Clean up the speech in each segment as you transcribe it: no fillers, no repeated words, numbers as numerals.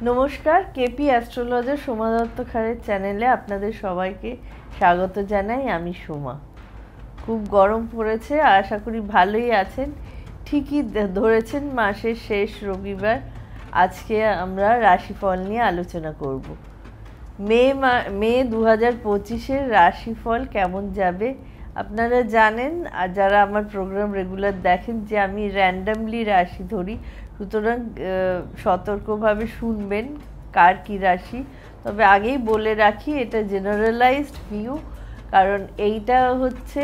নমস্কার, KP astrologer Soma Dutta খারের চ্যানেলে আপনাদের সবাইকে স্বাগত জানাই। আমি সোমা। খুব গরম পড়েছে, আশা করি ভালোই আছেন। ঠিকই ধরেছেন, মাসের শেষ রবিবার। আজকে আমরা রাশিফল নিয়ে আলোচনা করব। মে 2025-এর রাশিফল কেমন যাবে আপনারা জানেন, আর যারা আমার প্রোগ্রাম রেগুলার দেখেন যে আমি র্যান্ডামলি রাশি ধরি, সুতরাং সতর্কভাবে শুনবেন কার কী রাশি। তবে আগেই বলে রাখি, এটা জেনারেলাইজড ভিউ, কারণ এইটা হচ্ছে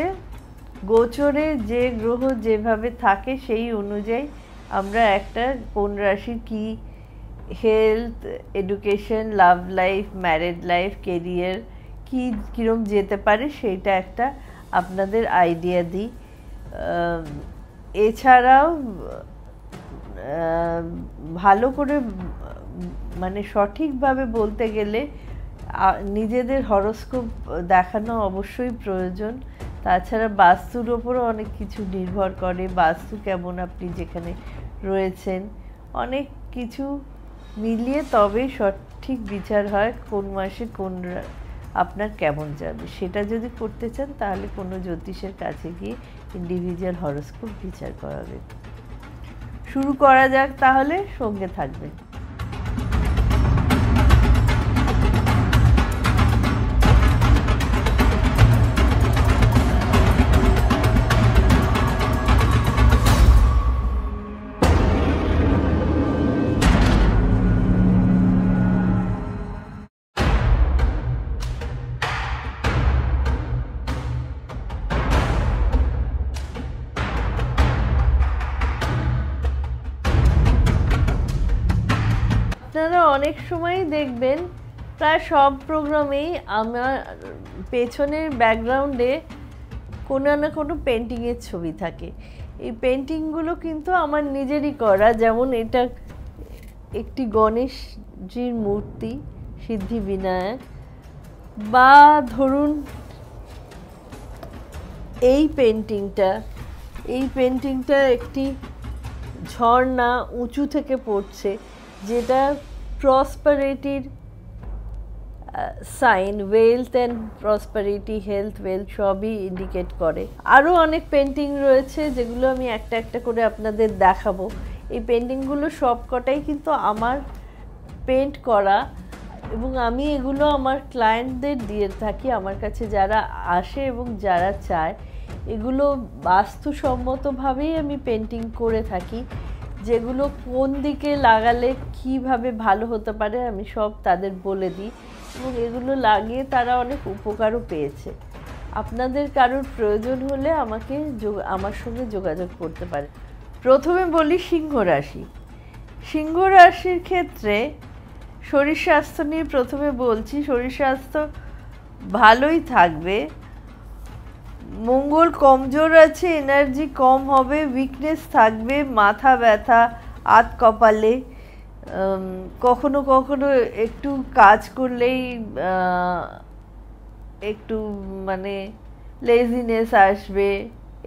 গোচরে যে গ্রহ যেভাবে থাকে সেই অনুযায়ী আমরা একটা কোন রাশির কী health, education, love life, married life, career কীরকম যেতে পারে সেইটা একটা আপনাদের আইডিয়া দিই। এছাড়াও ভালো করে মানে সঠিকভাবে বলতে গেলে নিজেদের হরোস্কোপ দেখানো অবশ্যই প্রয়োজন। তাছাড়া বাস্তুর ওপরও অনেক কিছু নির্ভর করে, বাস্তু কেমন আপনি যেখানে রয়েছেন, অনেক কিছু মিলিয়ে তবেই সঠিক বিচার হয় কোন মাসে কোন আপনার কেমন যাবে। সেটা যদি করতে চান তাহলে কোনো জ্যোতিষের কাছে গিয়ে ইন্ডিভিজুয়াল হরোস্কোপ বিচার করাবেন। শুরু করা যাক তাহলে, সঙ্গে থাকবেন। আপনারা অনেক সময়ই দেখবেন, প্রায় সব প্রোগ্রামেই আমার পেছনের ব্যাকগ্রাউন্ডে কোনো না কোনো পেন্টিংয়ের ছবি থাকে। এই পেন্টিংগুলো কিন্তু আমার নিজেরই করা। যেমন এটা একটি গণেশজির মূর্তি, সিদ্ধিবিনায়ক, বা ধরুন এই পেন্টিংটা একটি ঝর্ণা উঁচু থেকে পড়ছে, যেটা প্রসপারিটির sign, wealth and prosperity, health, wealth সবই ইন্ডিকেট করে। আরও অনেক পেন্টিং রয়েছে যেগুলো আমি একটা একটা করে আপনাদের দেখাবো। এই পেন্টিংগুলো সবকটাই কিন্তু আমার পেন্ট করা, এবং আমি এগুলো আমার ক্লায়েন্টদের দিয়ে থাকি, আমার কাছে যারা আসে এবং যারা চায়। এগুলো বাস্তুসম্মতভাবেই আমি পেন্টিং করে থাকি, যেগুলো কোন দিকে লাগালে কিভাবে ভালো হতে পারে আমি সব তাদের বলে দিই, এবং এগুলো লাগিয়ে তারা অনেক উপকারও পেয়েছে। আপনাদের কারোর প্রয়োজন হলে আমার সঙ্গে যোগাযোগ করতে পারে। প্রথমে বলি সিংহ রাশি। সিংহ রাশির ক্ষেত্রে শরীর স্বাস্থ্য নিয়ে প্রথমে বলছি। শরীর স্বাস্থ্য ভালোই থাকবে। মঙ্গল কমজোর আছে, এনার্জি কম হবে, উইকনেস থাকবে, মাথা ব্যথা, আধ কপালে, কখনো কখনো একটু কাজ করলেই একটু মানে লেজিনেস আসবে,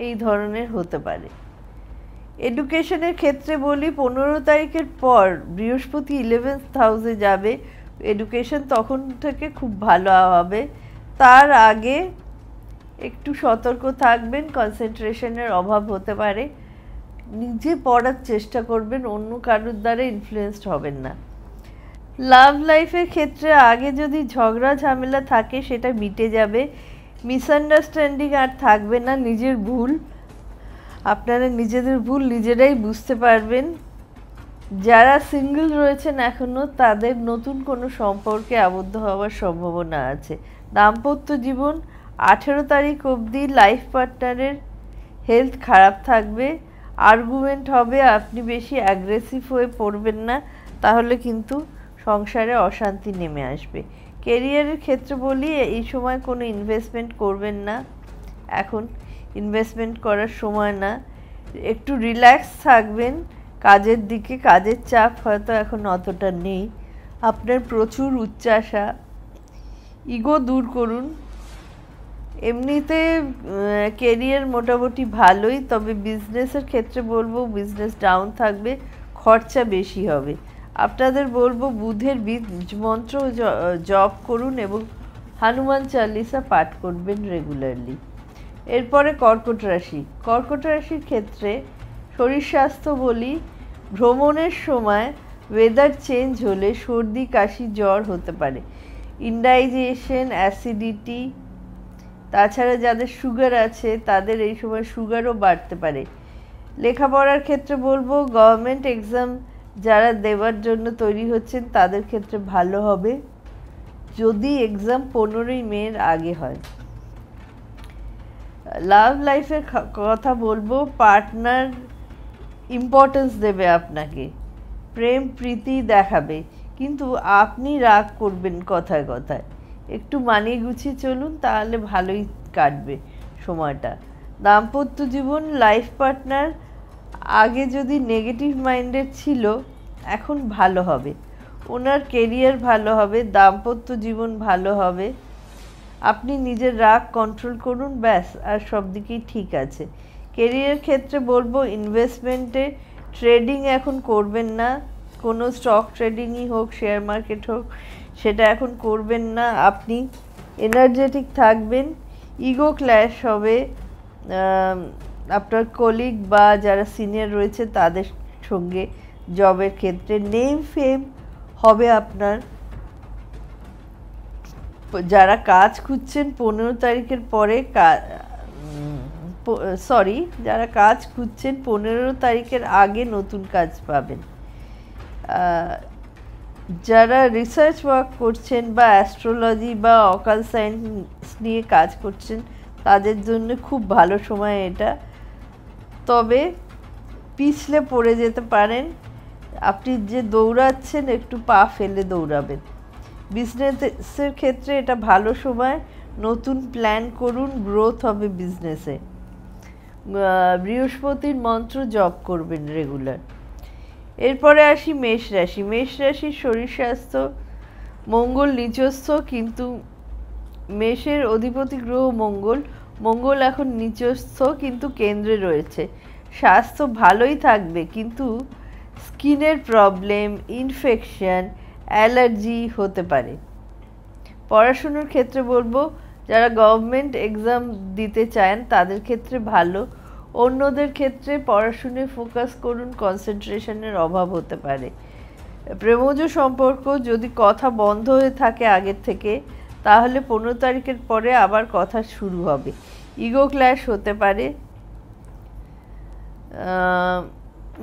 এই ধরনের হতে পারে। এডুকেশনের ক্ষেত্রে বলি, 15 তারিখের পর বৃহস্পতি 11th হাউসে যাবে, এডুকেশন তখন থেকে খুব ভালো হবে। তার আগে একটু সতর্ক থাকবেন, কনসেন্ট্রেশনের অভাব হতে পারে। নিজে পড়ার চেষ্টা করবেন, অন্য কারোর দ্বারা ইনফ্লুয়েসড হবেন না। লাভ লাইফের ক্ষেত্রে আগে যদি ঝগড়া ঝামেলা থাকে সেটা মিটে যাবে, মিসআন্ডারস্ট্যান্ডিং আর থাকবে না। আপনারা নিজেদের ভুল নিজেরাই বুঝতে পারবেন। যারা সিঙ্গেল রয়েছেন এখনও, তাদের নতুন কোনো সম্পর্কে আবদ্ধ হওয়ার সম্ভাবনা আছে। দাম্পত্য জীবন 18 তারিখ অবধি লাইফ পার্টনারের হেলথ খারাপ থাকবে, আর্গুমেন্ট হবে, আপনি বেশি অ্যাগ্রেসিভ হয়ে পড়বেন না, তাহলে কিন্তু সংসারে অশান্তি নেমে আসবে। কেরিয়ারের ক্ষেত্রে বলি, এই সময় কোনো ইনভেস্টমেন্ট করবেন না, এখন ইনভেস্টমেন্ট করার সময় না। একটু রিল্যাক্স থাকবেন কাজের দিকে, কাজের চাপ হয়তো এখন অতটা নেই। আপনার প্রচুর উচ্চাশা, ইগো দূর করুন। এমনিতে কেরিয়ার মোটামুটি ভালোই, তবে বিজনেসের ক্ষেত্রে বলবো বিজনেস ডাউন থাকবে, খরচা বেশি হবে। আপনাদের বলবো বুধের বীজ মন্ত্র জপ করুন এবং হনুমান চালিসা পাঠ করবেন রেগুলারলি। এরপরে কর্কট রাশি। কর্কট রাশির ক্ষেত্রে শরীর স্বাস্থ্য বলি, ভ্রমণের সময় ওয়েদার চেঞ্জ হলে সর্দি কাশি জ্বর হতে পারে, ইনডাইজেশন, অ্যাসিডিটি। তাছাড়া যাদের সুগার আছে তাদের এই সময় সুগারও বাড়তে পারে। লেখাপড়ার ক্ষেত্রে বলবো গভর্নমেন্ট এক্সাম যারা দেওয়ার জন্য তৈরি হচ্ছেন তাদের ক্ষেত্রে ভালো হবে যদি এক্সাম 15ই মের আগে হয়। লাভ লাইফের কথা বলবো, পার্টনার ইম্পর্টেন্স দেবে আপনাকে, প্রেম প্রীতি দেখাবে, কিন্তু আপনি রাগ করবেন কথায় কথায়। একটু মানিয়ে গুছিয়ে চলুন, তাহলে ভালোই কাটবে সময়টা। দাম্পত্য জীবন, লাইফ পার্টনার আগে যদি নেগেটিভ মাইন্ডের ছিল এখন ভালো হবে, ওনার কেরিয়ার ভালো হবে, দাম্পত্য জীবন ভালো হবে। আপনি নিজের রাগ কন্ট্রোল করুন, ব্যাস, আর সব দিকেই ঠিক আছে। কেরিয়ার ক্ষেত্রে বলবো ইনভেস্টমেন্টে ট্রেডিং এখন করবেন না, কোনো স্টক ট্রেডিংই হোক, শেয়ার মার্কেট হোক, সেটা এখন করবেন না। আপনি এনার্জেটিক থাকবেন, ইগো ক্ল্যাশ হবে আপনার কলিগ বা যারা সিনিয়র রয়েছে তাদের সঙ্গে। জবের ক্ষেত্রে নেম ফেম হবে আপনার। যারা কাজ খুঁজছেন 15 তারিখের পরে যারা কাজ খুঁজছেন 15 তারিখের আগে নতুন কাজ পাবেন। যারা রিসার্চ ওয়ার্ক করছেন বা অ্যাস্ট্রোলজি বা অকাল সায়েন্স নিয়ে কাজ করছেন তাদের জন্য খুব ভালো সময় এটা, তবে পিছলে পড়ে যেতে পারেন। আপনি যে দৌড়াচ্ছেন একটু পা ফেলে দৌড়াবেন। বিজনেসের ক্ষেত্রে এটা ভালো সময়, নতুন প্ল্যান করুন, গ্রোথ হবে বিজনেসে। বৃহস্পতির মন্ত্র জপ করবেন রেগুলার। এরপরে আসি মেষ রাশি। মেষ রাশির শরীর স্বাস্থ্য, মঙ্গল নিচস্থ, কিন্তু মেষের অধিপতি গ্রহ মঙ্গল এখন নিচস্থ কিন্তু কেন্দ্রে রয়েছে। স্বাস্থ্য ভালোই থাকবে, কিন্তু স্কিনের প্রবলেম, ইনফেকশন, অ্যালার্জি হতে পারে। পড়াশুনোর ক্ষেত্রে বলবো যারা গভর্নমেন্ট এক্সাম দিতে চান তাদের ক্ষেত্রে ভালো, অন্যদের ক্ষেত্রে পড়াশুনোয় ফোকাস করুন, কনসেন্ট্রেশনের অভাব হতে পারে। প্রেমজ সম্পর্ক যদি কথা বন্ধ হয়ে থাকে আগের থেকে, তাহলে 15 তারিখের পরে আবার কথা শুরু হবে। ইগো ক্ল্যাশ হতে পারে।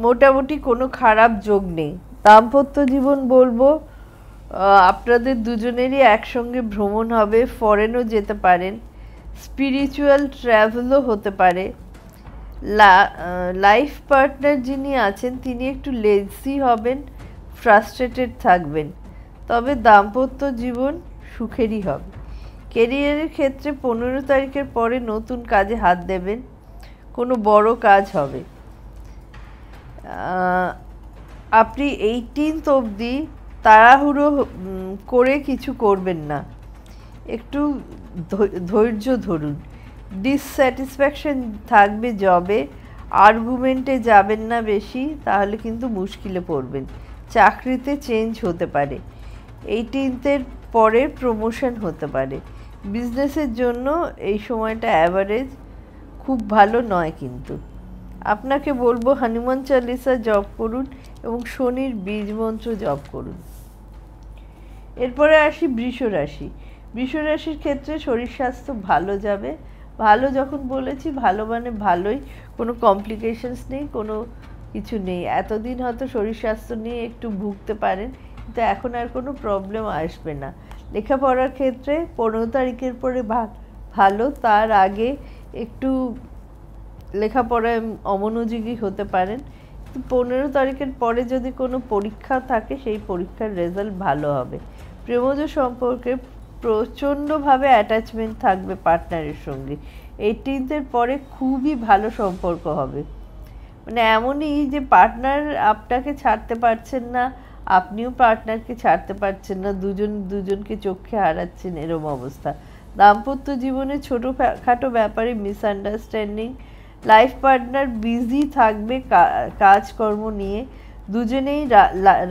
মোটামুটি কোনো খারাপ যোগ নেই। দাম্পত্য জীবন বলবো আপনাদের দুজনেরই একসঙ্গে ভ্রমণ হবে, ফরেনও যেতে পারেন, স্পিরিচুয়াল ট্রাভেলও হতে পারে। লাইফ পার্টনার যিনি আছেন তিনি একটু লেজি হবেন, ফ্রাস্ট্রেটেড থাকবেন, তবে দাম্পত্য জীবন সুখেরই হবে। কেরিয়ারের ক্ষেত্রে 15 তারিখের পরে নতুন কাজে হাত দেবেন, কোনো বড় কাজ হবে। আপনি 18th অবধি তাড়াহুড়ো করে কিছু করবেন না, একটু ধৈর্য ধরুন। ডিসস্যাটিসফ্যাকশন থাকবে জবে, আর্গুমেন্টে যাবেন না বেশি, তাহলে কিন্তু মুশকিলে পড়বেন। চাকরিতে চেঞ্জ হতে পারে, 18th পরে প্রমোশন হতে পারে। বিজনেসের জন্য এই সময়টা অ্যাভারেজ, খুব ভালো নয়। কিন্তু আপনাকে বলবো হনুমান চালিসা জপ করুন এবং শনির বীজ মন্ত্র জপ করুন। এরপরে আসি বৃষ রাশি। বৃষ রাশির ক্ষেত্রে শরীর স্বাস্থ্য ভালো যাবে। ভালো যখন বলেছি ভালো মানে ভালোই, কোনো কমপ্লিকেশনস নেই, কোনো কিছু নেই। এতদিন হয়তো শরীর স্বাস্থ্য নিয়ে একটু ভুগতে পারেন, কিন্তু এখন আর কোনো প্রবলেম আসবে না। লেখাপড়ার ক্ষেত্রে 15 তারিখের পরে ভালো, তার আগে একটু লেখাপড়ায় অমনোযোগী হতে পারেন। 15 তারিখের পরে যদি কোনো পরীক্ষা থাকে সেই পরীক্ষার রেজাল্ট ভালো হবে। প্রেমজ সম্পর্কে প্রচণ্ডভাবে অ্যাটাচমেন্ট থাকবে পার্টনারের সঙ্গে। 18th পরে খুবই ভালো সম্পর্ক হবে, মানে এমনই যে পার্টনার আপনাকে ছাড়তে পারছেন না, আপনিও পার্টনারকে ছাড়তে পারছেন না, দুজনকে চোখে হারাচ্ছেন, এরম অবস্থা। দাম্পত্য জীবনে ছোটোখাটো ব্যাপারে মিসআন্ডারস্ট্যান্ডিং। লাইফ পার্টনার বিজি থাকবে কাজকর্ম নিয়ে, দুজনেই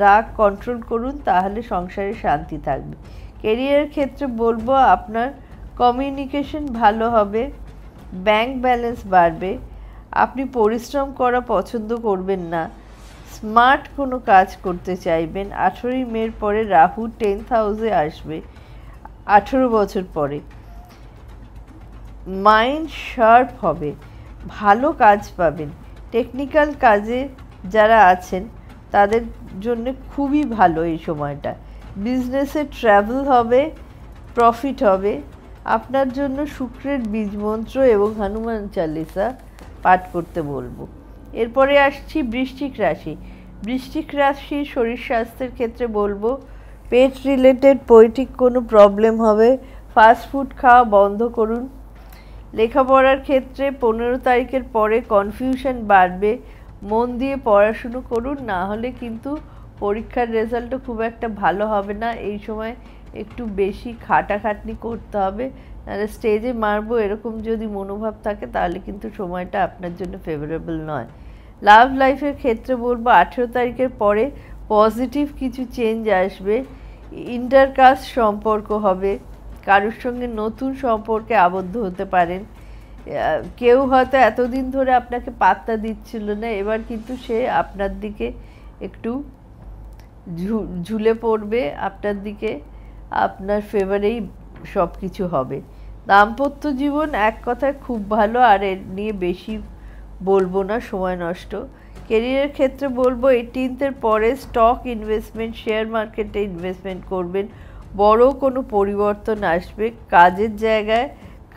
রাগ কন্ট্রোল করুন, তাহলে সংসারে শান্তি থাকবে। কেরিয়ারের ক্ষেত্রে বলবো আপনার কমিউনিকেশন ভালো হবে, ব্যাংক ব্যালেন্স বাড়বে। আপনি পরিশ্রম করা পছন্দ করবেন না, স্মার্ট কোনো কাজ করতে চাইবেন। 18ই মের পরে রাহু 10th হাউসে আসবে, 18 বছর পরে। মাইন্ড শার্প হবে, ভালো কাজ পাবেন। টেকনিক্যাল কাজে যারা আছেন তাদের জন্য খুবই ভালো এই সময়টা। বিজনেসে ট্রাভেল হবে, প্রফিট হবে। আপনার জন্য শুক্রের বীজ মন্ত্র এবং হনুমান চালিসা পাঠ করতে বলবো। এরপরে আসছি বৃশ্চিক রাশি। বৃশ্চিক রাশির শরীর স্বাস্থ্যের ক্ষেত্রে বলবো পেট রিলেটেড পোয়েটিক কোনো প্রবলেম হবে, ফাস্ট ফুড খাওয়া বন্ধ করুন। লেখাপড়ার ক্ষেত্রে 15 তারিখের পরে কনফিউশন বাড়বে, মন দিয়ে পড়াশুনো করুন, না হলে কিন্তু পরীক্ষার রেজাল্টও খুব একটা ভালো হবে না। এই সময় একটু বেশি খাটাখাটনি করতে হবে, নাহলে স্টেজে মারবো এরকম যদি মনোভাব থাকে তাহলে কিন্তু সময়টা আপনার জন্য ফেভারেবল নয়। লাভ লাইফের ক্ষেত্রে বলবো 18 তারিখের পরে পজিটিভ কিছু চেঞ্জ আসবে, ইন্টারকাস্ট সম্পর্ক হবে, কারোর সঙ্গে নতুন সম্পর্কে আবদ্ধ হতে পারেন। কেউ হয়তো এতদিন ধরে আপনাকে পাত্তা দিচ্ছিল না, এবার কিন্তু সে আপনার দিকে একটু ঝুলে পড়বে, আপনার দিকে, আপনার ফেভারেই সব কিছু হবে। দাম্পত্য জীবন এক কথায় খুব ভালো, আর এর নিয়ে বেশি বলবো না, সময় নষ্ট। কেরিয়ারের ক্ষেত্রে বলবো 18th পরে স্টক ইনভেস্টমেন্ট, শেয়ার মার্কেটে ইনভেস্টমেন্ট করবেন, বড় কোনো পরিবর্তন আসবে। কাজের জায়গায়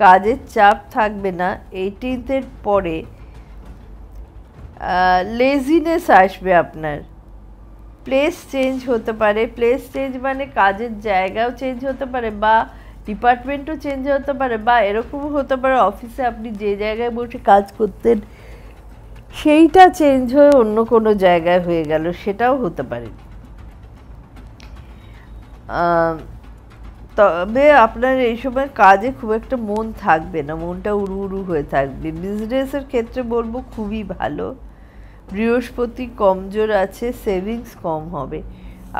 কাজের চাপ থাকবে না। 18th পরে লেজিনেস আসবে, আপনার প্লেস চেঞ্জ হতে পারে। প্লেস চেঞ্জ মানে কাজের জায়গাও চেঞ্জ হতে পারে, বা ডিপার্টমেন্টও চেঞ্জ হতে পারে, বা এরকমও হতে পারে অফিসে আপনি যে জায়গায় বসে কাজ করতেন সেইটা চেঞ্জ হয়ে অন্য কোনো জায়গায় হয়ে গেল, সেটাও হতে পারে। তবে আপনার এই সময় কাজে খুব একটা মন থাকবে না, মনটা উড়ু উড়ু হয়ে থাকবে। বিজনেসের ক্ষেত্রে বলবো খুবই ভালো। বৃহস্পতি কমজোর আছে, সেভিংস কম হবে।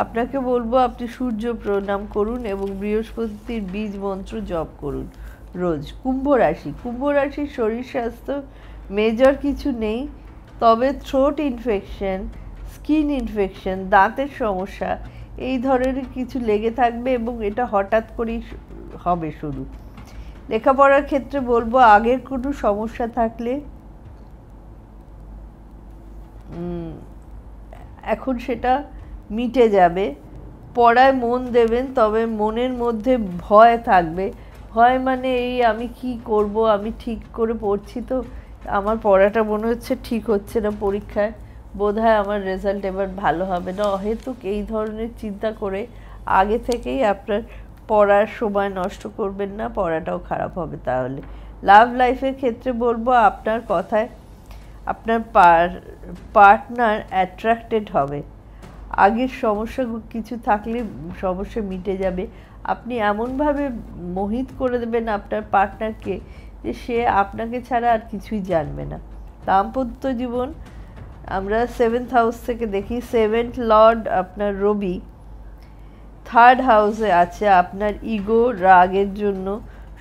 আপনাকে বলবো আপনি সূর্য প্রণাম করুন এবং বৃহস্পতির বীজ মন্ত্র জপ করুন রোজ। কুম্ভ রাশি। কুম্ভ রাশির শরীর স্বাস্থ্য মেজর কিছু নেই, তবে থ্রোট ইনফেকশন, স্কিন ইনফেকশন, দাঁতের সমস্যা এই ধরনের কিছু লেগে থাকবে এবং এটা হঠাৎ করেই হবে শুরু। লেখাপড়ার ক্ষেত্রে বলবো আগের কোনো সমস্যা থাকলে এখন সেটা মিটে যাবে। পড়ায় মন দেবেন, তবে মনের মধ্যে ভয় থাকবে। ভয় মানে এই আমি কি করব, আমি ঠিক করে পড়ছি তো, আমার পড়াটা মনে হচ্ছে ঠিক হচ্ছে না, পরীক্ষায় বোধহয় আমার রেজাল্ট এবার ভালো হবে না, অহেতুক এই ধরনের চিন্তা করে আগে থেকেই আপনার পড়ার সময় নষ্ট করবেন না, পড়াটাও খারাপ হবে তাহলে। লাভ লাইফের ক্ষেত্রে বলবো আপনার কথায় আপনার পার্টনার অ্যাট্রাক্টেড হবে। আগের সমস্যা কিছু থাকলে সমস্যা মিটে যাবে। আপনি এমনভাবে মোহিত করে দেবেন আপনার পার্টনারকে যে সে আপনাকে ছাড়া আর কিছুই জানবে না। দাম্পত্য জীবন আমরা 7th হাউস থেকে দেখি, 7th লর্ড আপনার রবি 3rd হাউসে আছে। আপনার ইগো, রাগের জন্য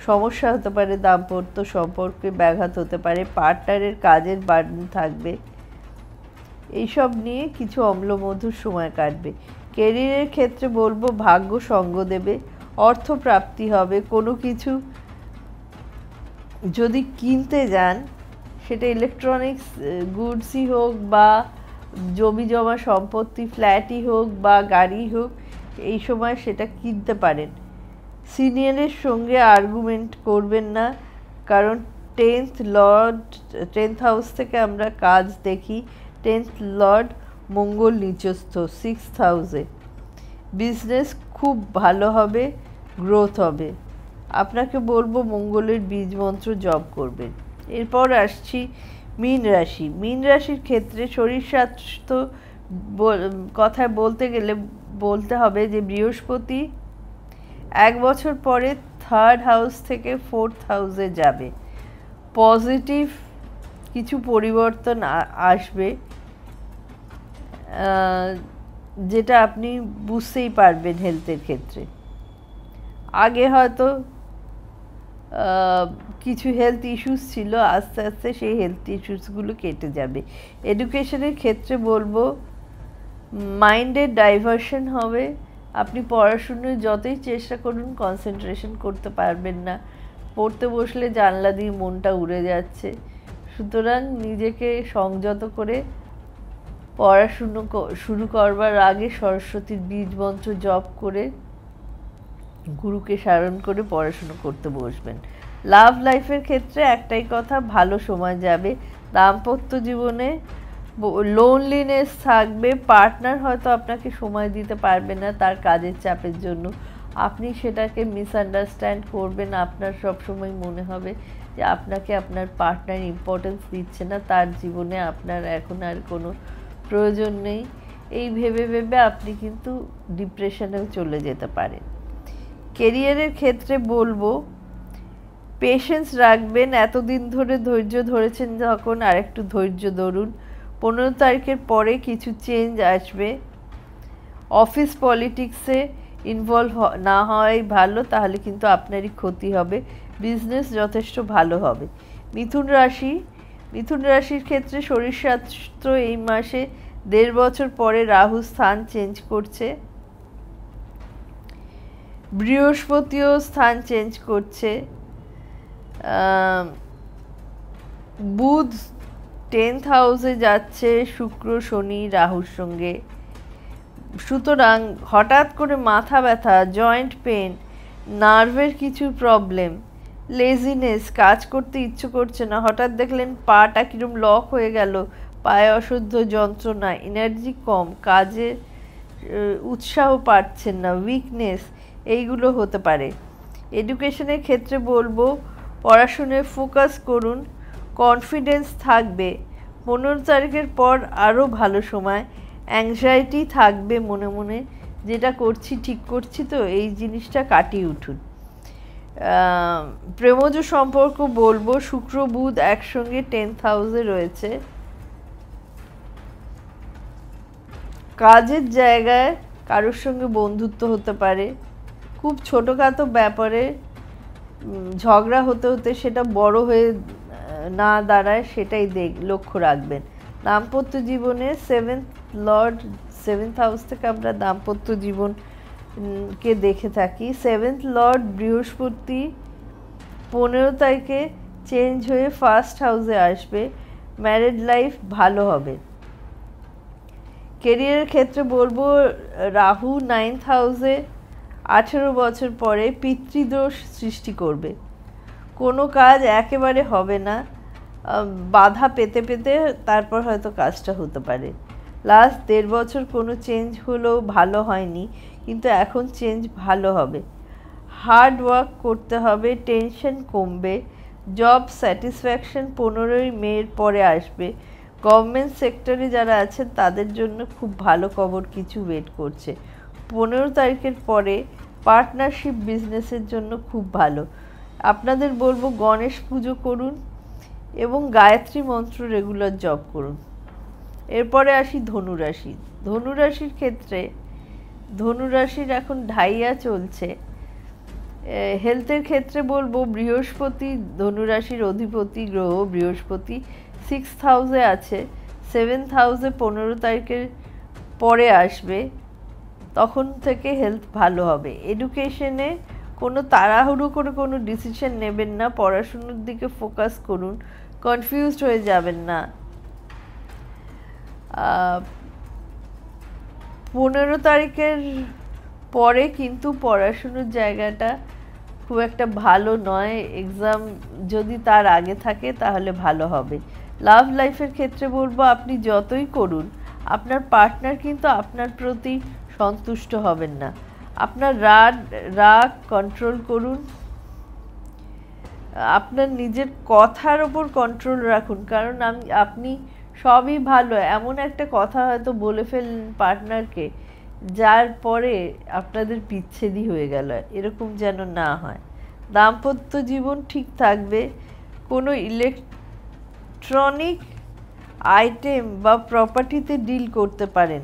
সমস্যা হতে পারে, দাম্পত্য সম্পর্কে ব্যাঘাত হতে পারে, পার্টনারের কাজের বার্ডেন থাকবে, এইসব নিয়ে কিছু অম্লমধুর সময় কাটবে। কেরিয়ারের ক্ষেত্রে বলবো ভাগ্য সঙ্গ দেবে, অর্থ প্রাপ্তি হবে। কোনো কিছু যদি কিনতে যান, সেটা ইলেকট্রনিক্স গুডসই হোক বা জমি জমা সম্পত্তি, ফ্ল্যাটই হোক বা গাড়ি হোক, এই সময় সেটা কিনতে পারেন। সিনিয়রের সঙ্গে আর্গুমেন্ট করবেন না, কারণ 10th হাউস থেকে আমরা কাজ দেখি। 10th লর্ড মঙ্গল নিচস্থ 6th হাউসে। বিজনেস খুব ভালো হবে, গ্রোথ হবে। আপনাকে বলবো মঙ্গলের বীজ মন্ত্র জপ করবেন। এরপর আসছি মীন রাশি। মীন রাশির ক্ষেত্রে শরীর স্বাস্থ্য কথায় বলতে গেলে বলতে হবে যে বৃহস্পতি 1 বছর পরে 3rd হাউস থেকে 4th হাউসে যাবে। পজিটিভ কিছু পরিবর্তন আসবে। যেটা আপনি বুঝতেই পারবেন হেলথের ক্ষেত্রে। আগে হয়তো কিছু হেলথ ইস্যুস ছিল, আস্তে আস্তে সেই হেলথ ইস্যুসগুলো কেটে যাবে। এডুকেশনের ক্ষেত্রে বলবো মাইন্ডের ডাইভারশন হবে। আপনি পড়াশুনোয় যতই চেষ্টা করুন কনসেন্ট্রেশন করতে পারবেন না, পড়তে বসলে জানলা দিয়ে মনটা উড়ে যাচ্ছে। সুতরাং নিজেকে সংযত করে পড়াশুনো শুরু করবার আগে সরস্বতীর বীজ মন্ত্র জপ করে গুরুকে স্মরণ করে পড়াশুনো করতে বসবেন। লাভ লাইফের ক্ষেত্রে একটাই কথা, ভালো সময় যাবে। দাম্পত্য জীবনে লোনলিনেস থাকবে, পার্টনার হয়তো আপনাকে সময় দিতে পারবে না তার কাজের চাপের জন্য, আপনি সেটাকে মিসআন্ডারস্ট্যান্ড করবেন। আপনার সবসময় মনে হবে যে আপনাকে আপনার পার্টনার ইম্পর্টেন্স দিচ্ছে না, তার জীবনে আপনার এখন আর কোনো প্রয়োজন নেই। এই ভেবে ভেবে আপনি কিন্তু ডিপ্রেশনেও চলে যেতে পারেন। কেরিয়ারের ক্ষেত্রে বলবো পেশেন্স রাখবেন। এতদিন ধরে ধৈর্য ধরেছেন যখন, আর একটু ধৈর্য ধরুন। 15 তারিখের পরে কিছু চেঞ্জ আসবে। অফিস পলিটিক্সে ইনভলভ না হওয়াই ভালো, তাহলে কিন্তু আপনারই ক্ষতি হবে। বিজনেস যথেষ্ট ভালো হবে। মিথুন রাশির ক্ষেত্রে শরীর স্বাস্থ্য এই মাসে 1.5 বছর পরে রাহু স্থান চেঞ্জ করছে, বৃহস্পতিও স্থান চেঞ্জ করছে, বুধ 10th হাউসে যাচ্ছে শুক্র শনি রাহুর সঙ্গে। সুতরাং হঠাৎ করে মাথা ব্যথা, জয়েন্ট পেন, নার্ভের কিছু প্রবলেম, লেজিনেস, কাজ করতে ইচ্ছে করছে না, হঠাৎ দেখলেন পাটা কিরম লক হয়ে গেল, পায়ে অসহ্য যন্ত্রণা, এনার্জি কম, কাজে উৎসাহ পাচ্ছেন না, উইকনেস, এইগুলো হতে পারে। এডুকেশনের ক্ষেত্রে বলবো পড়াশোনায় ফোকাস করুন, কনফিডেন্স থাকবে। 15 তারিখের পর আরও ভালো সময়। অ্যাংজাইটি থাকবে মনে মনে, যেটা করছি ঠিক করছি তো, এই জিনিসটা কাটিয়ে উঠুন। প্রেমজ সম্পর্ক বলবো শুক্র বুধ একসঙ্গে 10th হাউসে রয়েছে। কাজের জায়গায় কারোর সঙ্গে বন্ধুত্ব হতে পারে, খুব ছোটোখাটো ব্যাপারে ঝগড়া হতে হতে সেটা বড় হয়ে না দাঁড়ায়, সেটাই লক্ষ্য রাখবেন। দাম্পত্য জীবনে 7th হাউস থেকে আমরা দাম্পত্য জীবনকে দেখে থাকি। 7th লর্ড বৃহস্পতি 15 তারিখে চেঞ্জ হয়ে 1st হাউসে আসবে, ম্যারিড লাইফ ভালো হবে। কেরিয়ারের ক্ষেত্রে বলবো রাহু 9th হাউসে 18 বছর পরে পিতৃদোষ সৃষ্টি করবে, কোনো কাজ একেবারে হবে না, বাধা পেতে পেতে তারপর হয়তো কাজটা হতে পারে। লাস্ট 1.5 বছর কোনো চেঞ্জ হলেও ভালো হয়নি, কিন্তু এখন চেঞ্জ ভালো হবে। হার্ড ওয়ার্ক করতে হবে, টেনশন কমবে, জব স্যাটিসফ্যাকশন 15ই মের পরে আসবে। গভর্নমেন্ট সেক্টরে যারা আছেন তাদের জন্য খুব ভালো খবর কিছু ওয়েট করছে। 15 তারিখের পরে পার্টনারশিপ বিজনেসের জন্য খুব ভালো। আপনাদের বলবো গণেশ পুজো করুন এবং গায়ত্রী মন্ত্র রেগুলার জপ করুন। এরপরে আসি ধনুরাশি। ধনুরাশির ক্ষেত্রে ধনুরাশির এখন ঢাইয়া চলছে। হেলথের ক্ষেত্রে বলবো বৃহস্পতি ধনুরাশির অধিপতি গ্রহ, বৃহস্পতি 6th হাউসে আছে, 7th হাউসে 15 তারিখের পরে আসবে, তখন থেকে হেলথ ভালো হবে। এডুকেশনে কোনো তাড়াহুড়ো করে কোনো ডিসিশন নেবেন না, পড়াশুনোর দিকে ফোকাস করুন, কনফিউজড হয়ে যাবেন না। 15 তারিখের পরে কিন্তু পড়াশুনোর জায়গাটা খুব একটা ভালো নয়, এক্সাম যদি তার আগে থাকে তাহলে ভালো হবে। লাভ লাইফের ক্ষেত্রে বলবো আপনি যতই করুন আপনার পার্টনার কিন্তু আপনার প্রতি সন্তুষ্ট হবেন না। আপনার রাগ কন্ট্রোল করুন, আপনার নিজের কথার ওপর কন্ট্রোল রাখুন, কারণ আপনি সবই ভালো এমন একটা কথা হয়তো বলে ফেললেন পার্টনারকে, যার পরে আপনাদের বিচ্ছেদই হয়ে গেল, এরকম যেন না হয়। দাম্পত্য জীবন ঠিক থাকবে, কোনো ইলেকট্রনিক আইটেম বা প্রপার্টিতে ডিল করতে পারেন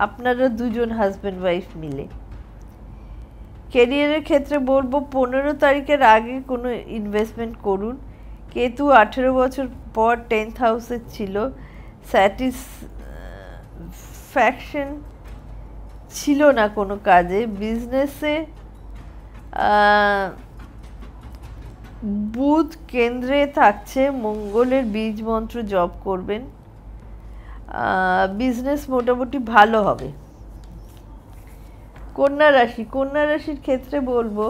আপনারা দুজন হাজব্যান্ড ওয়াইফ মিলে। কেরিয়ারের ক্ষেত্রে বলবো ১৫ তারিখের আগে কোনো ইনভেস্টমেন্ট করুন। কেতু 18 বছর পর 10th হাউসে ছিল, স্যাটিসফ্যাকশন ছিল না কোনো কাজে। বিজনেসে বুধ কেন্দ্রে থাকছে, মঙ্গলের বীজ মন্ত্র জপ করবেন, বিজনেস মোটামুটি ভালো হবে। কন্যা রাশি, কন্যা রাশির ক্ষেত্রে বলবো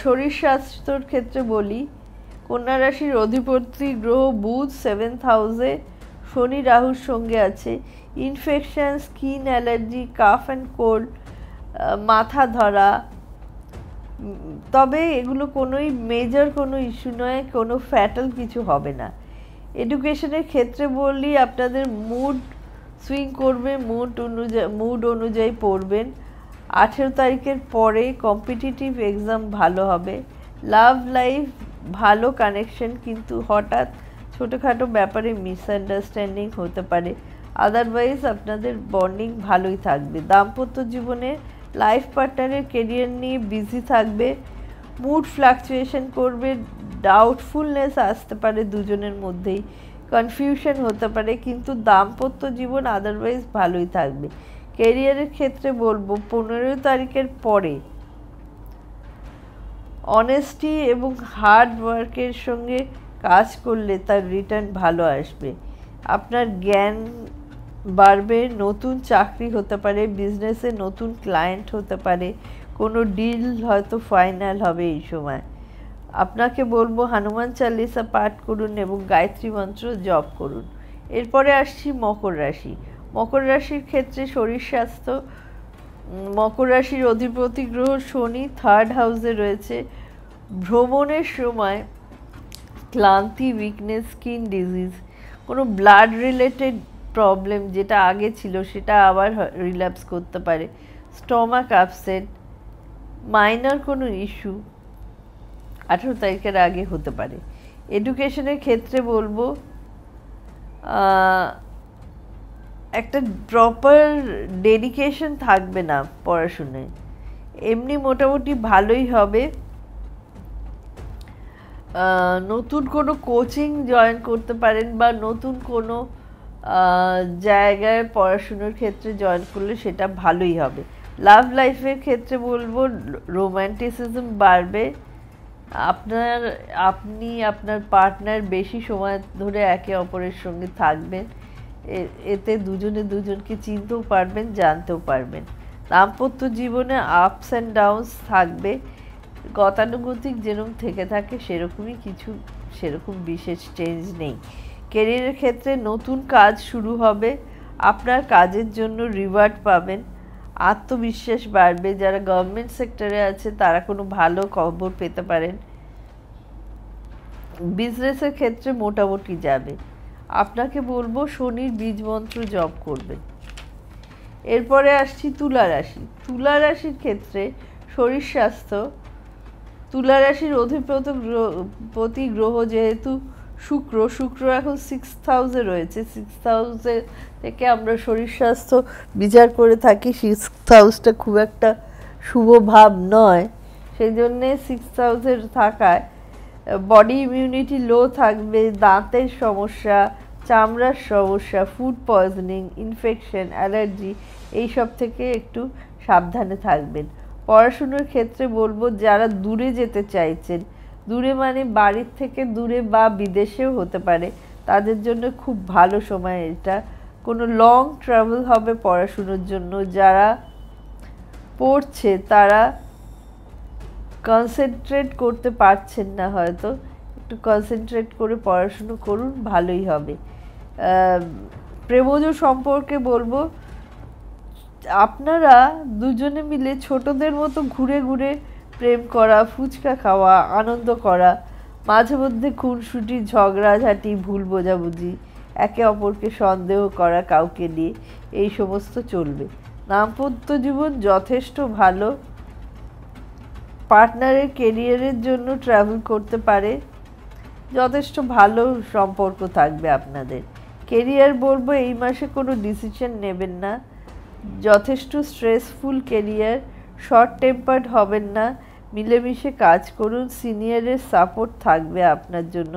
শরীর স্বাস্থ্যর ক্ষেত্রে বলি, কন্যা রাশির অধিপতি গ্রহ বুধ 7th হাউসে শনি রাহুর সঙ্গে আছে। Infection, skin allergy, calf and cold, মাথা ধরা, তবে এগুলো কোনোই মেজর কোনো ইস্যু নয়, কোনো ফ্যাটাল কিছু হবে না। এডুকেশনের ক্ষেত্রে বললি আপনাদের মুড সুইং করবে, মুড অনুযায়ী পড়বেন। 18 তারিখের পরে কম্পিটিটিভ এক্সাম ভালো হবে। লাভ লাইফ ভালো কানেকশন, কিন্তু হঠাৎ ছোটোখাটো ব্যাপারে মিসআন্ডারস্ট্যান্ডিং হতে পারে, আদারওয়াইজ আপনাদের বন্ডিং ভালোই থাকবে। দাম্পত্য জীবনে লাইফ পার্টনারের কেরিয়ার নিয়ে বিজি থাকবে, মুড ফ্লাকচুয়েশন করবে, ডাউটফুলনেস আসতে পারে দুজনের মধ্যেই, কনফিউশন হতে পারে, কিন্তু দাম্পত্য জীবন আদারওয়াইজ ভালোই থাকবে। কেরিয়ারের ক্ষেত্রে বলবো 15 তারিখের পরে অনেস্টি এবং হার্ড ওয়ার্কের সঙ্গে কাজ করলে তার রিটার্ন ভালো আসবে। আপনার জ্ঞান বাড়বে, নতুন চাকরি হতে পারে, বিজনেসে নতুন ক্লায়েন্ট হতে পারে, কোনো ডিল হয়তো ফাইনাল হবে এই সময়। আপনাকে বলবো হনুমান চালিসা পাঠ করুন এবং গায়ত্রী মন্ত্র জপ করুন। এরপরে আসছি মকর রাশি। মকর রাশির ক্ষেত্রে শরীর স্বাস্থ্য, মকর রাশির অধিপতি গ্রহ শনি 3rd হাউসে রয়েছে। ভ্রমণের সময় ক্লান্তি, উইকনেস, স্কিন ডিজিজ, কোনো ব্লাড রিলেটেড প্রবলেম যেটা আগে ছিল সেটা আবার রিল্যাপস করতে পারে, স্টমাক আপসেট, মাইনর কোনো ইস্যু 18 তারিখের আগে হতে পারে। এডুকেশনের ক্ষেত্রে বলবো একটা প্রপার ডেডিকেশন থাকবে না পড়াশুনায়, এমনি মোটামুটি ভালোই হবে। নতুন কোনো কোচিং জয়েন করতে পারেন বা নতুন কোনো জায়গায় পড়াশুনোর ক্ষেত্রে জয়েন করলে সেটা ভালোই হবে। লাভ লাইফের ক্ষেত্রে বলবো রোম্যান্টিসিজম বাড়বে, আপনি আপনার পার্টনার বেশি সময় ধরে একে অপরের সঙ্গে থাকবেন, এতে দুজনে দুজনকে চিনতেও পারবেন, জানতেও পারবেন। দাম্পত্য জীবনে আপস অ্যান্ড ডাউনস থাকবে, গতানুগতিক যেরকম থেকে থাকে সেরকম বিশেষ চেঞ্জ নেই। কেরিয়ারের ক্ষেত্রে নতুন কাজ শুরু হবে, আপনার কাজের জন্য রিওয়ার্ড পাবেন, আত্মবিশ্বাস বাড়বে। যারা গভর্নমেন্ট সেক্টরে আছে তারা কোনো ভালো খবর পেতে পারেন। বিজনেসের ক্ষেত্রে মোটামুটি যাবে। আপনাকে বলবো শনির বীজ মন্ত্র জপ করবেন। এরপরে আসছি তুলা রাশি। তুলা রাশির ক্ষেত্রে শরীর স্বাস্থ্য, তুলা রাশির অধিপতি গ্রহ যেহেতু শুক্র এখন 6th হাউসে রয়েছে, 6th হাউসে থেকে আমরা শরীর স্বাস্থ্য বিচার করে থাকি। 6th হাউসটা খুব একটা শুভ ভাব নয়, সেই জন্যে 6th হাউসের থাকায় বডি ইমিউনিটি লো থাকবে, দাঁতের সমস্যা, চামড়ার সমস্যা, ফুড পয়জনিং, ইনফেকশন, অ্যালার্জি এইসব থেকে একটু সাবধানে থাকবেন। পড়াশুনোর ক্ষেত্রে বলবো যারা দূরে যেতে চাইছেন, দূরে মানে বাড়ির থেকে দূরে বা বিদেশেও হতে পারে, তাদের জন্য খুব ভালো সময় এটা। কোনো লং ট্রাভেল হবে পড়াশুনোর জন্য, যারা পড়ছে তারা কনসেন্ট্রেট করতে পারছেন না, হয়তো একটু কনসেন্ট্রেট করে পড়াশুনো করুন, ভালোই হবে। প্রেমজ সম্পর্কে বলবো আপনারা দুজনে মিলে ছোটদের মতো ঘুরে ঘুরে প্রেম করা, ফুচকা খাওয়া, আনন্দ করা, মাঝে মধ্যে খুনসুটি, ঝগড়াঝাটি, ভুল বোঝাবুঝি, একে অপরকে সন্দেহ করা কাউকে নিয়ে, এই সমস্ত চলবে। দাম্পত্য জীবন যথেষ্ট ভালো, পার্টনারের কেরিয়ারের জন্য ট্রাভেল করতে পারে, যথেষ্ট ভালো সম্পর্ক থাকবে আপনাদের। কেরিয়ার বলবো এই মাসে কোনো ডিসিশন নেবেন না, যথেষ্ট স্ট্রেসফুল কেরিয়ার, শর্ট টেম্পার্ড হবেন না, মিলেমিশে কাজ করুন, সিনিয়রের সাপোর্ট থাকবে আপনার জন্য।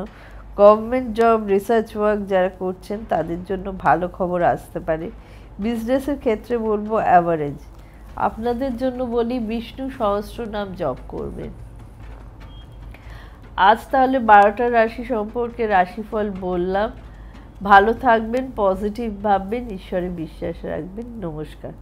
গভর্নমেন্ট জব, রিসার্চ ওয়ার্ক যারা করছেন তাদের জন্য ভালো খবর আসতে পারে। বিজনেসের ক্ষেত্রে বলবো অ্যাভারেজ। আপনাদের জন্য বলি বিষ্ণু সহস্রনাম জপ করবেন। আজ তাহলে 12টা রাশি সম্পর্কে রাশিফল বললাম। ভালো থাকবেন, পজিটিভ ভাববেন, ঈশ্বরে বিশ্বাস রাখবেন। নমস্কার।